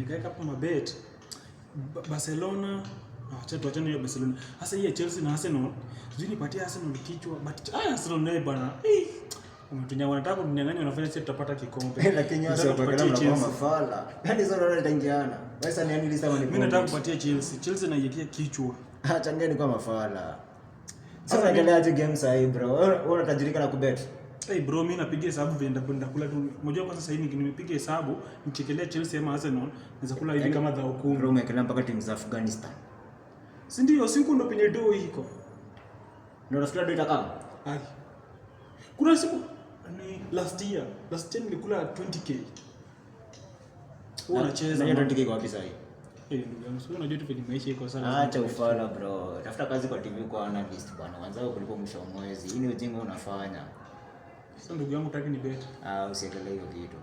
Nikaweka hapo mabet. Barcelona, tuachane hiyo Barcelona. Sasa hii Chelsea na Arsenal, sijui nipatie Arsenal kichwa, but Arsenal naye bwana. Umetunya wanataka kunyang'anya wanafanya sisi tutapata kikombe. Lakini sio kwa kama mafala. Yaani sio ndio itaingiana. Sasa ni anili sawa ni. Mimi nataka kupatia Chelsea na iyekie kichwa. Acha ngeni kwa mafala. Sasa angeleaje game sasa hii bro? Wewe unatajirika na kubet. Bro, mimi napiga hesabu vile kwenda kula tu. Unajua kwa sasa hivi nimepiga hesabu, nichekelea Chelsea ama Arsenal, naweza kula hivi kama dhao 10. Bro, umekelea mpaka timu za Afghanistan. Si ndio, siku ndo penye do iko. Ndio nafikiri do itakaa. Kuna siku ni last year nilikula 20k. Unacheza. Na 20k kwa wapi sasa hii? Ndugu yangu, sio unajua tu penye maisha iko sana. Acha ufala bro. Tafuta kazi kwa TV kwa analyst bwana. Wanzao kulipo mwisho wa mwezi. Hii ni ujinga unafanya. Sasa ndugu yangu, utaki ni bet. Usiekelee hiyo kitu.